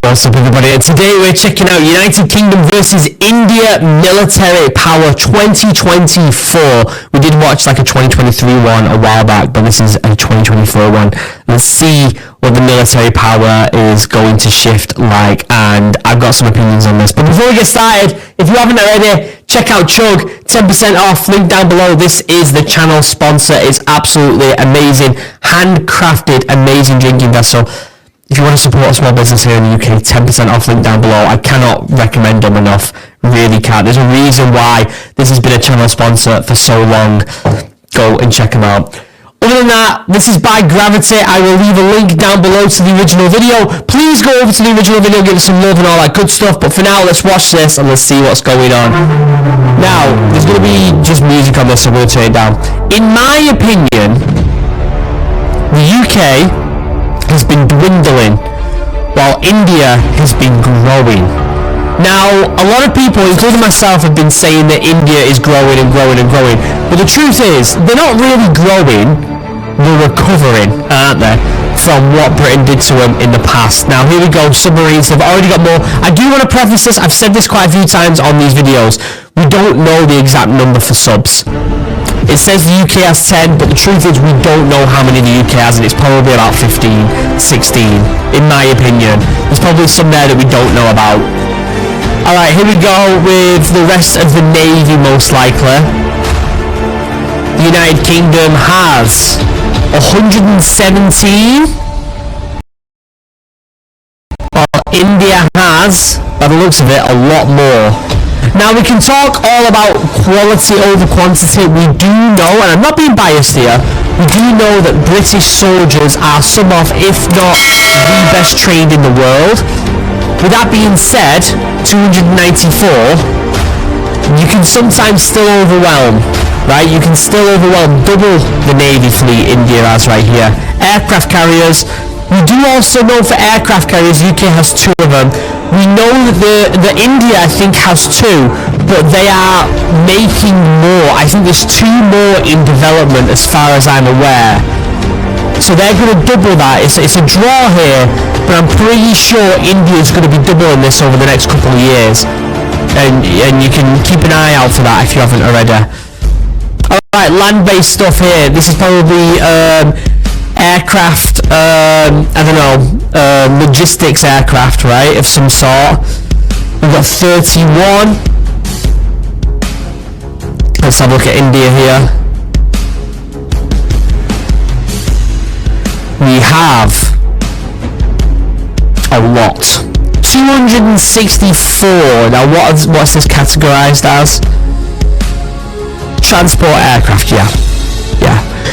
What's up everybody, and today we're checking out United Kingdom versus India Military Power 2024. We did watch like a 2023 one a while back, but this is a 2024 one. Let's see what the military power is going to shift like, and I've got some opinions on this. But before we get started, if you haven't already, check out Chug, 10% off, link down below. This is the channel sponsor. It's absolutely amazing, handcrafted, amazing drinking vessel. If you want to support a small business here in the UK, 10% off, link down below. I cannot recommend them enough, really can't. There's a reason why this has been a channel sponsor for so long. Go and check them out. Other than that, this is by Gravity. I will leave a link down below to the original video. Please go over to the original video, give it some love and all that good stuff. But for now, let's watch this and let's see what's going on. Now, there's going to be just music on this, so I'm going to turn it down. In my opinion, the UK has been dwindling while India has been growing. Now, a lot of people, including myself, have been saying that India is growing and growing and growing, but the truth is, they're not really growing, they're recovering, aren't they, from what Britain did to them in the past. Now, here we go, submarines, they've already got more. I do want to preface this, I've said this quite a few times on these videos, we don't know the exact number for subs. It says the UK has 10, but the truth is we don't know how many the UK has, and it's probably about 15, 16, in my opinion. There's probably some there that we don't know about. Alright, here we go with the rest of the Navy, most likely. The United Kingdom has 117, while India has, by the looks of it, a lot more. Now, we can talk all about quality over quantity. We do know, and I'm not being biased here, we do know that British soldiers are some of, if not the best trained in the world. With that being said, 294, you can sometimes still overwhelm, right? You can still overwhelm double the Navy fleet India has right here. Aircraft carriers, we do also know for aircraft carriers, UK has 2 of them. We know that the India, I think, has 2, but they are making more. I think there's 2 more in development as far as I'm aware. So they're going to double that. It's a draw here, but I'm pretty sure India's going to be doubling this over the next couple of years. And you can keep an eye out for that if you haven't already. Alright, land-based stuff here. This is probably aircraft, I don't know, logistics aircraft, right, of some sort. We've got 31. Let's have a look at India here. We have a lot. 264. Now what's this categorized as? Transport aircraft, yeah.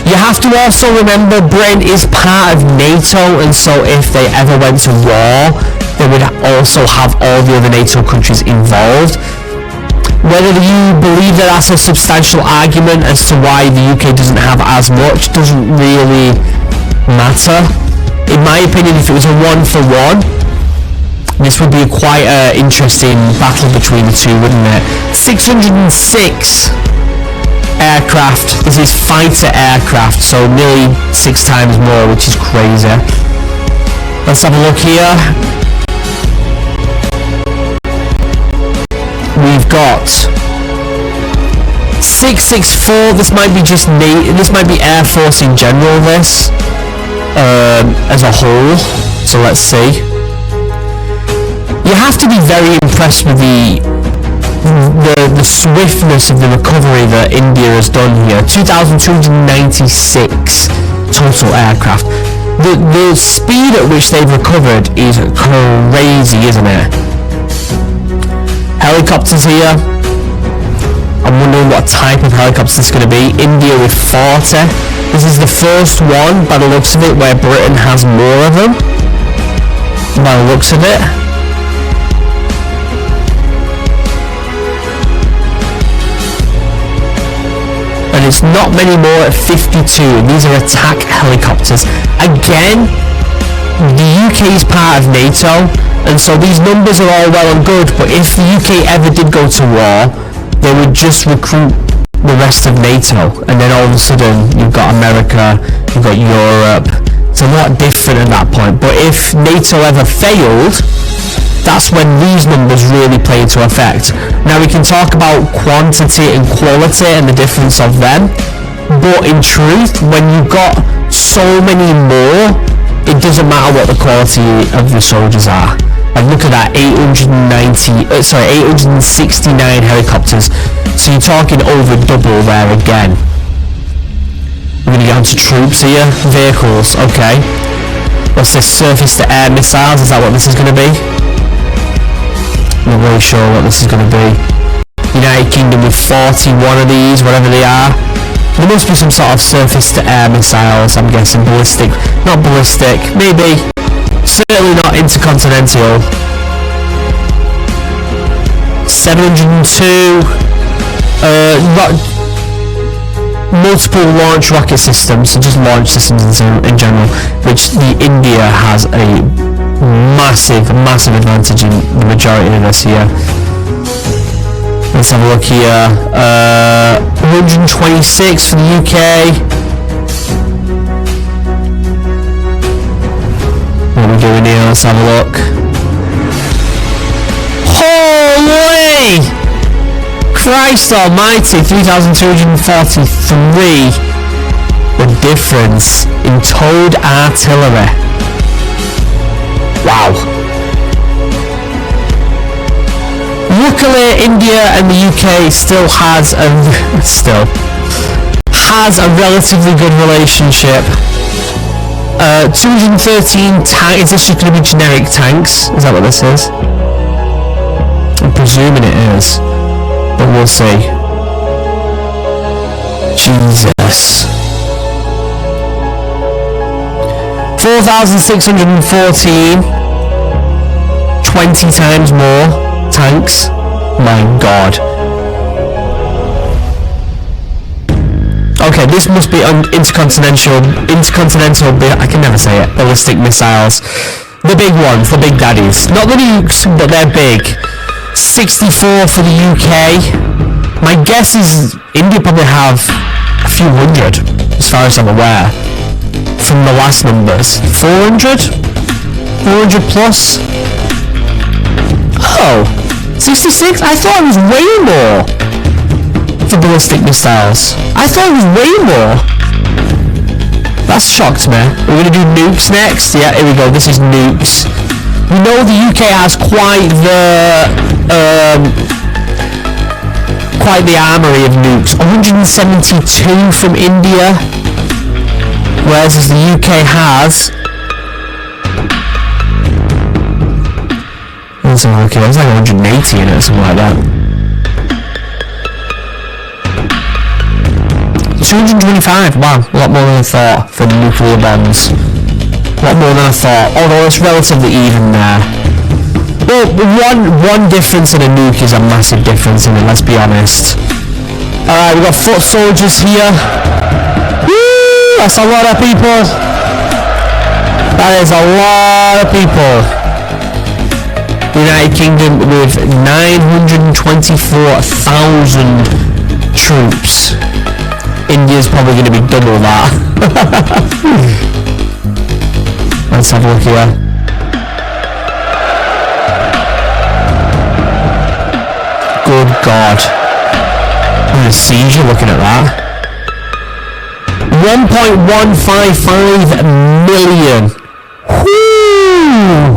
You have to also remember Britain is part of NATO, and so if they ever went to war, they would also have all the other NATO countries involved. Whether you believe that that's a substantial argument as to why the UK doesn't have as much doesn't really matter. In my opinion, if it was a 1-for-1, this would be quite an interesting battle between the two, wouldn't it? 606 aircraft. This is fighter aircraft, so nearly 6 times more, which is crazy. Let's have a look here. We've got 664. This might be just this might be Air Force in general, this as a whole. So let's see. You have to be very impressed with the swiftness of the recovery that India has done here. 2,296 total aircraft. The speed at which they've recovered is crazy, isn't it? Helicopters here. I'm wondering what type of helicopter this is going to be. India with 40. This is the first one, by the looks of it, where Britain has more of them. By the looks of it. And it's not many more at 52. These are attack helicopters. Again, the UK is part of NATO, and so these numbers are all well and good, but if the UK ever did go to war, they would just recruit the rest of NATO, and then all of a sudden you've got America, you've got Europe. It's a lot different at that point. But if NATO ever failed, that's when these numbers really play into effect. Now we can talk about quantity and quality and the difference of them, but in truth, when you've got so many more, it doesn't matter what the quality of the soldiers are. Like look at that, 869 helicopters. So you're talking over double there again. We're going to get onto troops here. Vehicles, okay. What's this? Surface-to-air missiles, is that what this is going to be? I'm not really sure what this is going to be. United Kingdom with 41 of these, whatever they are. There must be some sort of surface-to-air missiles, I'm guessing. Ballistic, not ballistic, maybe. Certainly not intercontinental. 702. Multiple launch rocket systems, so just launch systems in general, which India has a massive advantage in the majority of this here. Let's have a look here. 126 for the UK. What are we doing here? Let's have a look. Holy Christ almighty, 3,243. The difference in towed artillery. Wow. Luckily, India and the UK still has a relatively good relationship. 213 tanks. Is this just going to be generic tanks? Is that what this is? I'm presuming it is, but we'll see. Jesus. 4,614. 20 times more tanks. My God. Okay, this must be intercontinental, I can never say it, ballistic missiles. The big ones, the big daddies. Not the nukes, but they're big. 64 for the UK. My guess is India probably have a few hundred, as far as I'm aware, from the last numbers. 400? 400 plus? Oh, 66? I thought it was way more for ballistic missiles. I thought it was way more. That's shocked me. We're going to do nukes next. Yeah, here we go. This is nukes. We know the UK has quite the armory of nukes. 172 from India, whereas the UK has. Okay, there's like 180 in it or something like that. 225, wow, a lot more than I thought for nuclear bombs. A lot more than I thought, although it's relatively even there. Well, one difference in a nuke is a massive difference in it, let's be honest. Alright, we've got foot soldiers here. Woo! That's a lot of people. That is a lot of people. United Kingdom with 924,000 troops. India's probably going to be double that. Let's have a look here. Good God. What a seizure looking at that. 1.155 million. Whoo!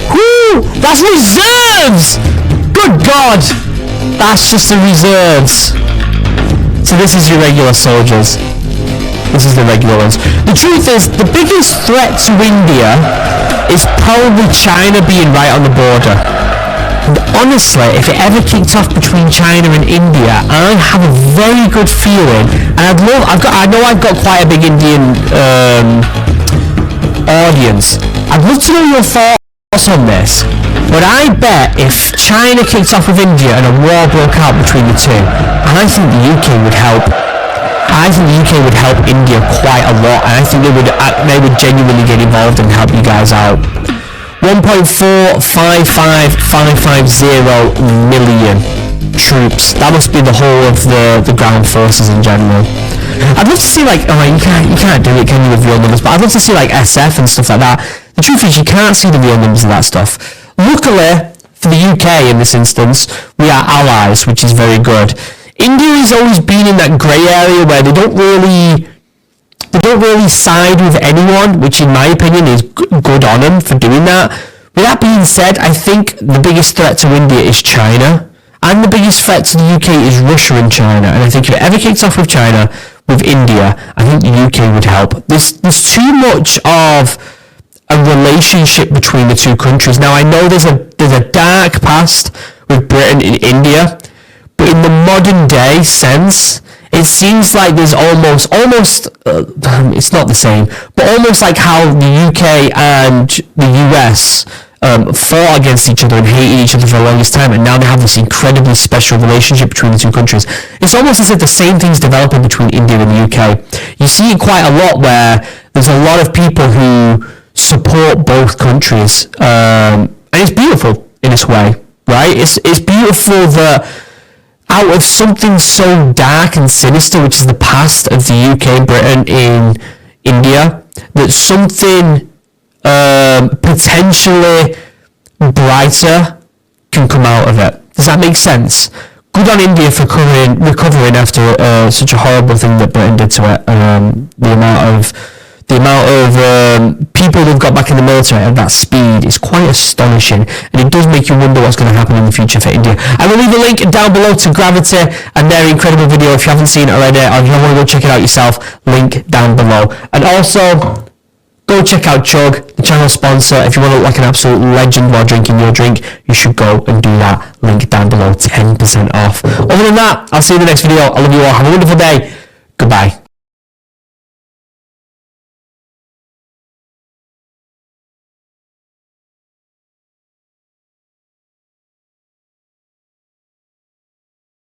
Whoo! That's reserves! Good God! That's just the reserves. So this is your regular soldiers. This is the regular ones. The truth is, the biggest threat to India is probably China being right on the border. And honestly, if it ever kicked off between China and India, I have a very good feeling, and I know I've got quite a big Indian audience. I'd love to know your thoughts on this. But I bet if China kicked off with India and a war broke out between the two, I think the UK would help. I think the UK would help India quite a lot, and I think they would genuinely get involved and help you guys out. 1.455550 million troops. That must be the whole of the ground forces in general. I'd love to see you can't do it, can you, with real numbers? But I'd love to see SF and stuff like that. The truth is, you can't see the real numbers of that stuff. Luckily, for the UK in this instance, we are allies, which is very good. India has always been in that grey area where they don't really side with anyone, which in my opinion is good on them for doing that. With that being said, I think the biggest threat to India is China, and the biggest threat to the UK is Russia and China. And I think if it ever kicks off with China, with India, I think the UK would help. There's too much of a relationship between the two countries. Now I know there's a dark past with Britain and India, but in the modern day sense, it seems like there's almost it's not the same, but almost like how the UK and the US fought against each other and hated each other for the longest time, and now they have this incredibly special relationship between the two countries. It's almost as if the same thing's developing between India and the UK. You see it quite a lot where there's a lot of people who support both countries, and it's beautiful in its way, right? It's beautiful that out of something so dark and sinister, which is the past of the UK, Britain, in India, that something potentially brighter can come out of it. Does that make sense? Good on India for recovering after such a horrible thing that Britain did to it. The amount of people who've got back in the military at that speed is quite astonishing, and it does make you wonder what's going to happen in the future for India. I will leave a link down below to Gravity and their incredible video if you haven't seen it already, or if you want to go check it out yourself, link down below. And also, go check out Chug, the channel sponsor. If you want to look like an absolute legend while drinking your drink, you should go and do that. Link down below, 10% off. Other than that, I'll see you in the next video. I love you all. Have a wonderful day. Goodbye.